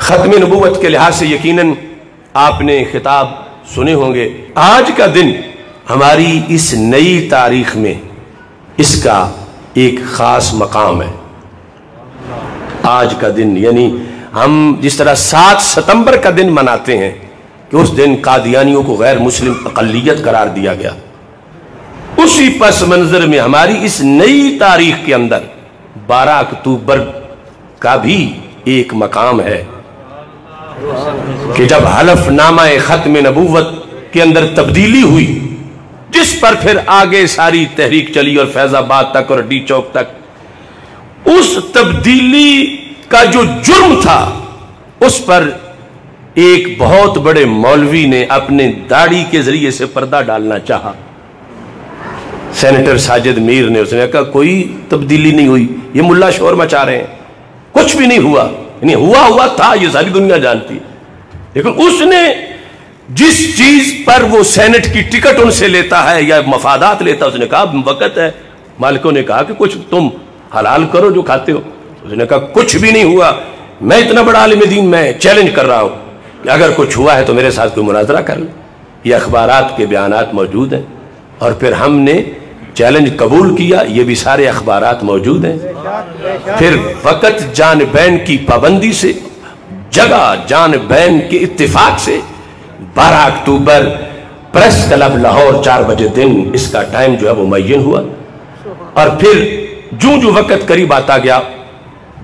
ختم नबूवत के लिहाज से यकीनन आपने खिताब सुने होंगे। आज का दिन हमारी इस नई तारीख में इसका एक ख़ास मकाम है। आज का दिन यानी हम जिस तरह 7 सितंबर का दिन मनाते हैं कि उस दिन कादियानियों को गैर मुस्लिम अक़लियत करार दिया गया, उसी पस मंजर में हमारी इस नई तारीख के अंदर 12 अक्टूबर का भी एक मकाम है कि जब हलफनामा ख़त्म नबूवत के अंदर तब्दीली हुई, जिस पर फिर आगे सारी तहरीक चली और फैजाबाद तक और डी चौक तक, उस तब्दीली का जो जुर्म था उस पर एक बहुत बड़े मौलवी ने अपने दाढ़ी के जरिए से पर्दा डालना चाहा। सेनेटर साजिद मीर ने, उसने कहा कोई तब्दीली नहीं हुई, ये मुल्ला शोर मचा रहे हैं, कुछ भी नहीं हुआ। नहीं हुआ था, ये सारी दुनिया जानती है। लेकिन उसने जिस चीज पर वो सेनेट की टिकट उनसे लेता है या मफादात लेता है, उसने कहा वक्त है। मालिकों ने कहा कि कुछ तुम हलाल करो जो खाते हो। उसने कहा कुछ भी नहीं हुआ, मैं इतना बड़ा आलिम दीन, मैं चैलेंज कर रहा हूं कि अगर कुछ हुआ है तो मेरे साथ कोई मुनाजरा कर ले। ये अखबारात के बयानात मौजूद हैं और फिर हमने चैलेंज कबूल किया, ये भी सारे अखबारात मौजूद हैं। फिर वक़्त जान बैन की पाबंदी से, जगह जान बैन के इत्तिफाक से 12 अक्टूबर प्रेस क्लब लाहौर 4 बजे दिन इसका टाइम जो है वो मुअय्यन हुआ। और फिर जो जो वक़्त करीब आता गया,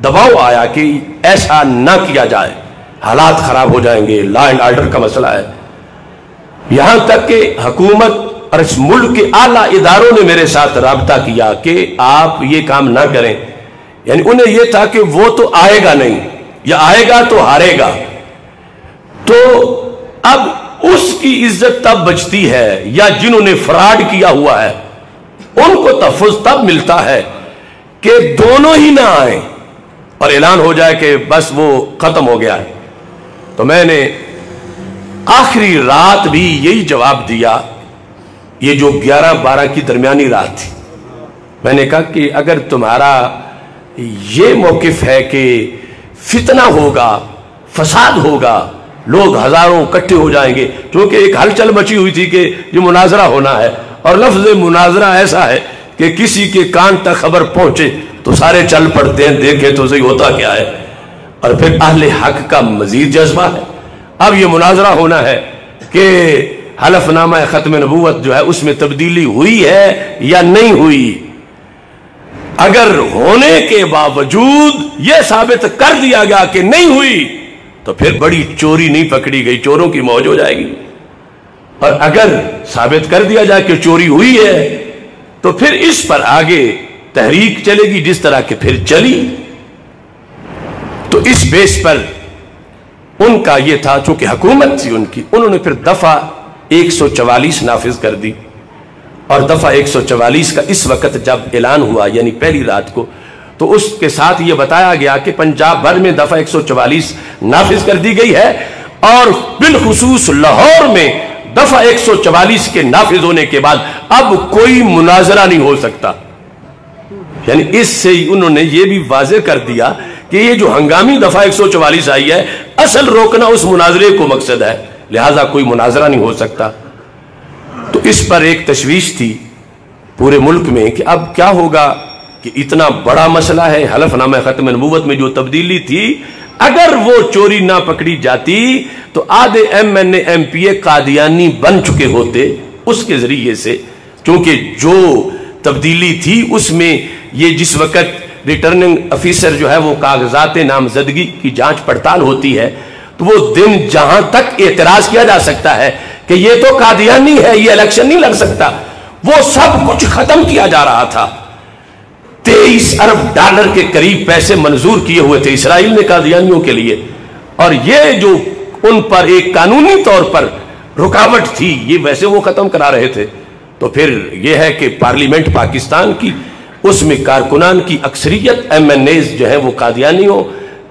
दबाव आया कि ऐसा ना किया जाए, हालात खराब हो जाएंगे, लॉ एंड ऑर्डर का मसला है। यहां तक कि हुकूमत और इस मुल्क के आला इदारों ने मेरे साथ राब्ता किया कि आप ये काम ना करें। यानी उन्हें यह था कि वो तो आएगा नहीं, या आएगा तो हारेगा। तो अब उसकी इज्जत तब बचती है, या जिन्होंने फ्रॉड किया हुआ है उनको तहफ़्फ़ुज़ तब मिलता है कि दोनों ही ना आए और ऐलान हो जाए कि बस वो खत्म हो गया है। तो मैंने आखिरी रात भी यही जवाब दिया, ये जो 11-12 की दरमियानी रात थी। मैंने कहा कि अगर तुम्हारा ये मौक़िफ़ है कि फितना होगा, फसाद होगा, लोग हजारों इकट्ठे हो जाएंगे, क्योंकि एक हलचल मची हुई थी कि ये मुनाजरा होना है, और लफ्ज़ मुनाजरा ऐसा है कि किसी के कान तक खबर पहुंचे तो सारे चल पड़ते हैं, देखे तो सही होता क्या है। और फिर अहले हक का मजीद जज्बा है। अब ये मुनाजरा होना है कि हलफनामा ख़त्म नबूवत जो है उसमें तब्दीली हुई है या नहीं हुई। अगर होने के बावजूद यह साबित कर दिया गया कि नहीं हुई, तो फिर बड़ी चोरी नहीं पकड़ी गई, चोरों की मौज हो जाएगी। और अगर साबित कर दिया जाए कि चोरी हुई है, तो फिर इस पर आगे तहरीक चलेगी जिस तरह के फिर चली। तो इस बेस पर उनका यह था, चूंकि हुकूमत थी उनकी, उन्होंने फिर दफा 144 नाफिज कर दी। और दफा 144 का इस वक्त जब ऐलान हुआ, यानी पहली रात को, तो उसके साथ यह बताया गया कि पंजाब भर में दफा 144 नाफिज कर दी गई है, और बिलखुसूस लाहौर में दफा 144 के नाफिज होने के बाद अब कोई मुनाजरा नहीं हो सकता। यानी इससे उन्होंने ये भी वाज़ेह कर दिया कि ये जो हंगामी दफा 144 आई है, असल रोकना उस मुनाजरे को मकसद है, लिहाजा कोई मुनाजरा नहीं हो सकता। तो इस पर एक तशवीश थी पूरे मुल्क में कि अब क्या होगा, कि इतना बड़ा मसला है, हलफनामा ख़त्म नबूवत में जो तब्दीली थी, अगर वो चोरी ना पकड़ी जाती तो आधे MNA MPA कादियानी बन चुके होते उसके जरिए से। क्योंकि जो तब्दीली थी उसमें ये जिस वक्त रिटर्निंग अफिसर जो है वो कागजात नामजदगी की जांच पड़ताल होती है, तो वो दिन जहां तक एतराज किया जा सकता है कि ये तो कादियानी है, ये इलेक्शन नहीं लड़ सकता, वो सब कुछ खत्म किया जा रहा था। 23 अरब डॉलर के करीब पैसे मंजूर किए हुए थे इसराइल ने कादियानियों के लिए, और ये जो उन पर एक कानूनी तौर पर रुकावट थी, ये वैसे वो खत्म करा रहे थे। तो फिर यह है कि पार्लियामेंट पाकिस्तान की, उसमें कारकुनान की अक्सरियत MNAs जो है वो कादियानी हो।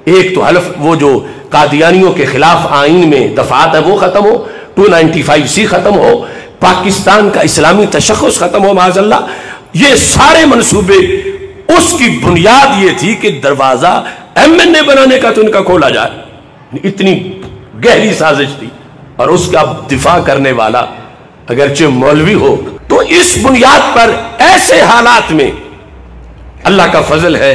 एक तो हलफ वो जो कादियानियों के खिलाफ आइन में दफात है वो खत्म हो, 295C खत्म हो, पाकिस्तान का इस्लामी तशख़्ख़ुस खत्म हो माज़अल्लाह। ये सारे मंसूबे, उसकी बुनियाद ये थी कि दरवाजा MNA बनाने का तो इनका खोला जाए। اتنی گہری سازش تھی، اور اس کا دفاع کرنے والا اگرچہ مولوی ہو. تو اس بنیاد پر ایسے حالات میں اللہ کا فضل ہے،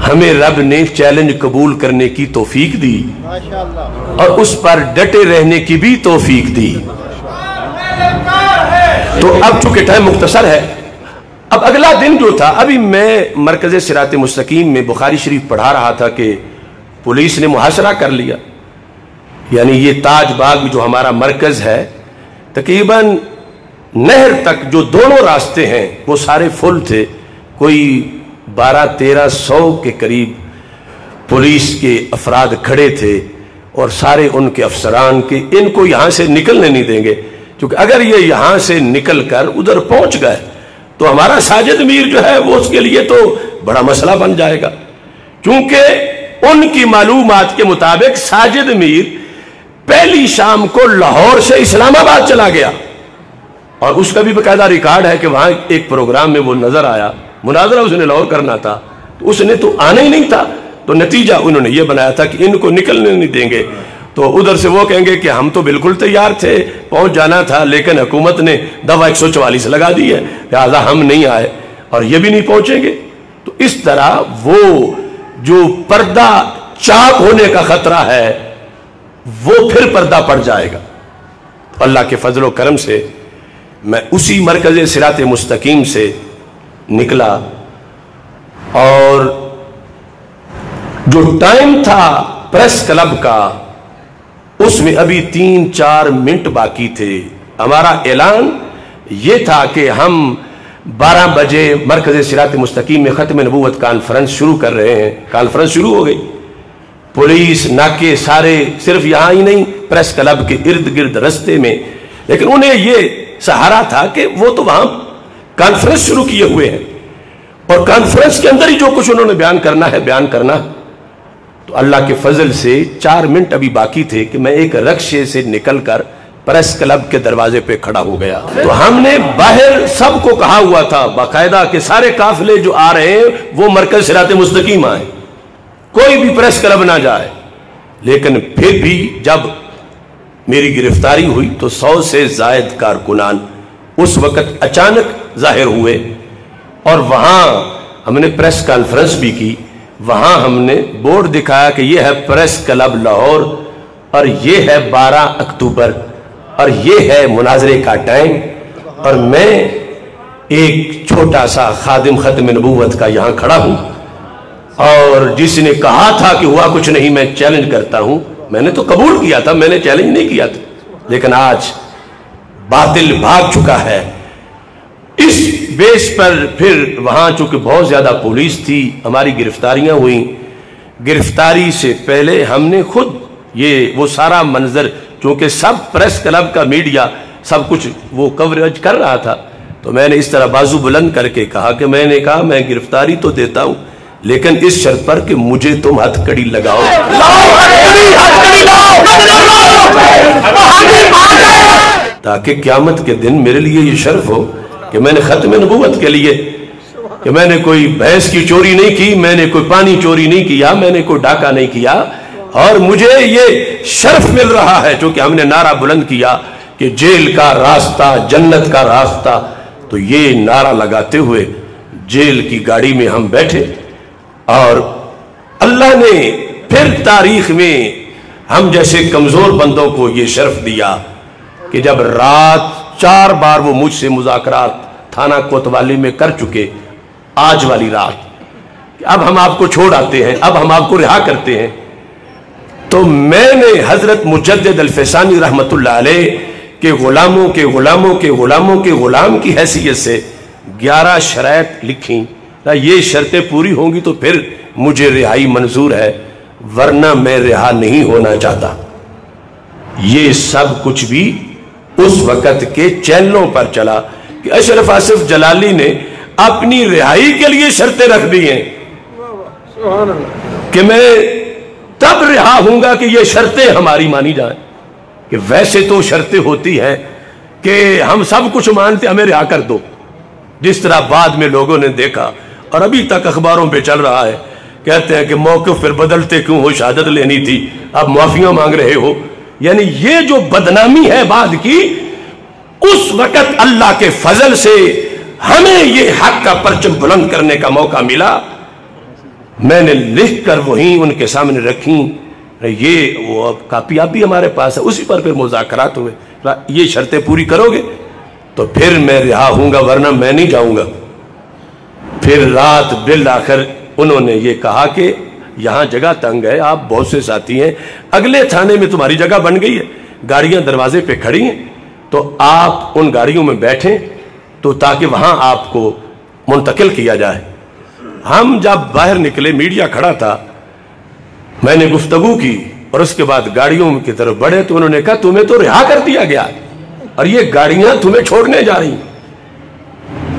ہمیں رب نے چیلنج قبول کرنے کی توفیق دی اور اس پر ڈٹے رہنے کی بھی توفیق دی. تو اب چونکہ ٹائم مختصر ہے، اب اگلا دن جو تھا، ابھی میں مرکز صراط مستقیم میں بخاری شریف پڑھا رہا تھا کہ پولیس نے محاصرہ کر لیا. یعنی یہ تاج باغ جو ہمارا مرکز ہے، تقریباً نہر تک جو دونوں راستے ہیں وہ سارے فل تھے. کوئی 1200-1300 کے قریب پولیس کے افراد کھڑے تھے، اور سارے ان کے افسران کے ان کو یہاں سے نکلنے نہیں دیں گے، کیونکہ اگر یہ یہاں سے نکل کر ادھر پہنچ گئے تو ہمارا ساجد میر جو ہے وہ اس کے لیے تو بڑا مسئلہ بن جائے گا. چونکہ ان کی معلومات کے مطابق ساجد میر پہلی شام کو لاہور سے اسلام آباد چلا گیا، اور اس کا بھی باقاعدہ ریکارڈ ہے کہ وہاں ایک پروگرام میں وہ نظر آیا. مناظرہ اس نے لاہور کرنا تھا، تو اس نے تو آنا ہی نہیں تھا. تو نتیجہ انہوں نے یہ بنایا تھا کہ ان کو نکلنے نہیں دیں گے. تو ادھر سے وہ کہیں گے کہ ہم تو بالکل تیار تھے، پہنچ جانا تھا، لیکن حکومت نے دوا 144 لگا دی ہے، لہٰذا ہم نہیں آئے، اور یہ بھی نہیں پہنچیں گے. تو اس طرح وہ جو پردہ چاک ہونے کا خطرہ ہے وہ پھر پردہ پڑ جائے گا. اللہ کے فضل و کرم سے میں اسی مرکز صراط مستقیم سے نکلا، اور جو ٹائم تھا پریس کلب کا اس میں ابھی 3-4 منٹ باقی تھے. ہمارا اعلان یہ تھا کہ ہم 12 بجے مرکز صراط مستقیم میں ختم نبوت کانفرنس شروع کر رہے ہیں. کانفرنس شروع ہو گئی، پولیس ناکے سارے، صرف یہاں ہی نہیں، پریس کلب کے ارد گرد رستے میں. لیکن انہیں یہ سہارا تھا کہ وہ تو وہاں کانفرنس شروع کیے ہوئے ہیں، اور کانفرنس کے اندر ہی جو کچھ انہوں نے بیان کرنا ہے بیان کرنا. تو اللہ کے فضل سے 4 منٹ ابھی باقی تھے کہ میں ایک رکشے سے نکل کر پریس کلب کے دروازے پہ کھڑا ہو گیا. تو ہم نے باہر سب کو کہا ہوا تھا باقاعدہ کہ سارے قافلے جو آ رہے ہیں وہ مرکز صراط مستقیم آئیں، کوئی بھی پریس کلب نہ جائے. لیکن پھر بھی جب میری گرفتاری ہوئی تو 100 سے زائد کارکنان اس وقت اچانک ظاہر ہوئے، اور وہاں ہم نے پریس کانفرنس بھی کی. وہاں ہم نے بورڈ دکھایا کہ یہ ہے پریس کلب لاہور، اور یہ ہے 12 اکتوبر، اور یہ ہے مناظرے کا ٹائم. اور میں ایک چھوٹا سا خادم ختم نبوت کا یہاں کھڑا ہوں، اور جس نے کہا تھا کہ ہوا کچھ نہیں میں چیلنج کرتا ہوں، میں نے تو قبول کیا تھا، میں نے چیلنج نہیں کیا تھا. لیکن آج باطل بھاگ چکا ہے. اس بیس پر پھر وہاں چونکہ بہت زیادہ پولیس تھی، ہماری گرفتاریاں ہوئیں. گرفتاری سے پہلے ہم نے خود یہ وہ سارا منظر، چونکہ سب پریس کلب کا میڈیا سب کچھ وہ کوریج کر رہا تھا، تو میں نے اس طرح بازو بلند کر کے کہا کہ میں نے کہا میں گرفتاری تو دیتا ہوں، لیکن اس شرط پر کہ مجھے تم ہتھ کڑی لگاؤ، تاکہ قیامت کے دن میرے لیے یہ شرف ہو کہ میں نے ختم نبوت کے لیے، کہ میں نے کوئی بھینس کی چوری نہیں کی، میں نے کوئی پانی چوری نہیں کیا، میں نے کوئی ڈاکہ نہیں کیا، اور مجھے یہ شرف مل رہا ہے چونکہ ہم نے نعرہ بلند کیا کہ جیل کا راستہ جنت کا راستہ. تو یہ نعرہ لگاتے ہوئے جیل کی گاڑی میں ہم بیٹھے، اور اللہ نے پھر تاریخ میں ہم جیسے کمزور بندوں کو یہ شرف دیا کہ جب رات 4 بار وہ مجھ سے مذاکرات تھانہ کوتوالی میں کر چکے، آج والی رات کہ اب ہم آپ کو چھوڑ آتے ہیں، اب ہم آپ کو رہا کرتے ہیں. تو میں نے حضرت مجدد الفسانی رحمت اللہ علیہ کے غلاموں کے غلاموں کے غلاموں کے غلام کی حیثیت سے 11 شرائط لکھیں. یہ شرطیں پوری ہوں گی تو پھر مجھے رہائی منظور ہے، ورنہ میں رہا نہیں ہونا چاہتا. یہ سب کچھ بھی اس وقت کے چینلوں پر چلا کہ اشرف آصف جلالی نے اپنی رہائی کے لیے شرطیں رکھ دی ہیں کہ میں تب رہا ہوں گا کہ یہ شرطیں ہماری مانی جائیں. کہ ویسے تو شرطیں ہوتی ہیں کہ ہم سب کچھ مانتے، ہمیں رہا کر دو، جس طرح بعد میں لوگوں نے دیکھا اور ابھی تک اخباروں پہ چل رہا ہے कहते हैं कि मौक़िफ़ फिर बदलते क्यों हो, शहादत लेनी थी, आप माफियां मांग रहे हो। यानी ये जो बदनामी है बाद की, उस वक़्त अल्लाह के फजल से हमें ये हक का परचम बुलंद करने का मौका मिला। मैंने लिख कर वहीं उनके सामने रखी, ये वो अब कापियाँ भी हमारे पास है, उसी पर फिर मुज़ाकरात हुए, ये शर्तें पूरी करोगे तो फिर मैं रिहा हूँगा, वरना मैं नहीं जाऊँगा। फिर रात बिल आखिर उन्होंने ये कहा कि यहाँ जगह तंग है, आप बहुत से साथी हैं, अगले थाने में तुम्हारी जगह बन गई है, गाड़ियाँ दरवाजे पे खड़ी हैं, तो आप उन गाड़ियों में बैठें तो ताकि वहाँ आपको मुंतकिल किया जाए। हम जब बाहर निकले, मीडिया खड़ा था, मैंने गुफ्तगू की और उसके बाद गाड़ियों की तरफ बढ़े तो उन्होंने कहा तुम्हें तो रिहा कर दिया गया और ये गाड़ियां तुम्हें छोड़ने जा रही।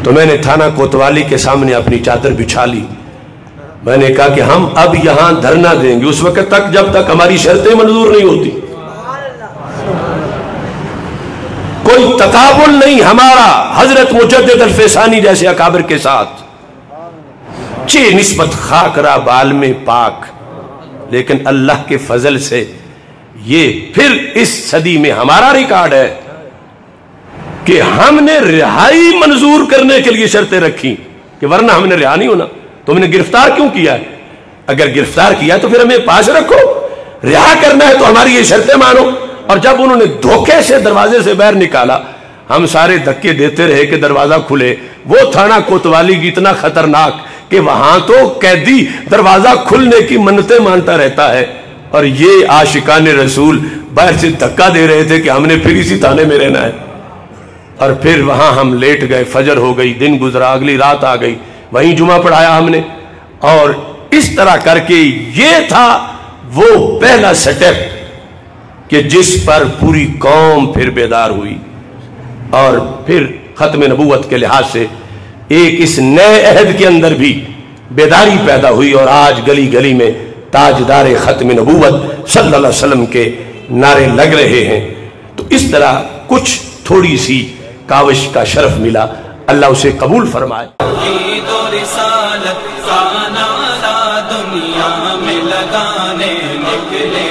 तो मैंने थाना कोतवाली के सामने अपनी चादर बिछा ली। मैंने कहा कि हम अब यहां धरना देंगे उस वक्त तक जब तक हमारी शर्तें मंजूर नहीं होती। कोई तकाबुल नहीं हमारा हजरत मुजद्दिद अल-फैसानी जैसे अकाबिर के साथ, चे निस्बत खाकरा बाल में पाक, लेकिन अल्लाह के फजल से ये फिर इस सदी में हमारा रिकॉर्ड है कि हमने रिहाई मंजूर करने के लिए शर्तें रखी कि वरना हमने रिहा नहीं होना। तुमने गिरफ्तार क्यों किया है? अगर गिरफ्तार किया तो फिर हमें पास रखो, रिहा करना है तो हमारी ये शर्तें मानो। और जब उन्होंने धोखे से दरवाजे से बाहर निकाला, हम सारे धक्के देते रहे कि दरवाजा खुले। वो थाना कोतवाली की इतना खतरनाक कि वहां तो कैदी दरवाजा खुलने की मन्नतें मानता रहता है, और ये आशिकाने रसूल बाहर से धक्का दे रहे थे कि हमने फिर इसी थाने में रहना है। और फिर वहां हम लेट गए, फजर हो गई, दिन गुजरा, अगली रात आ गई, वहीं जुमा पढ़ाया हमने। और इस तरह करके ये था वो पहला स्टेप कि जिस पर पूरी कौम फिर बेदार हुई, और फिर खत्म नबूवत के लिहाज से एक इस नए अहद के अंदर भी बेदारी पैदा हुई, और आज गली गली में ताजदार खत्म नबूवत सल्लल्लाहु अलैहि वसल्लम के नारे लग रहे हैं। तो इस तरह कुछ थोड़ी सी काविश का शरफ मिला, अल्लाह उसे कबूल फरमाए। दुनिया में लगाने निकले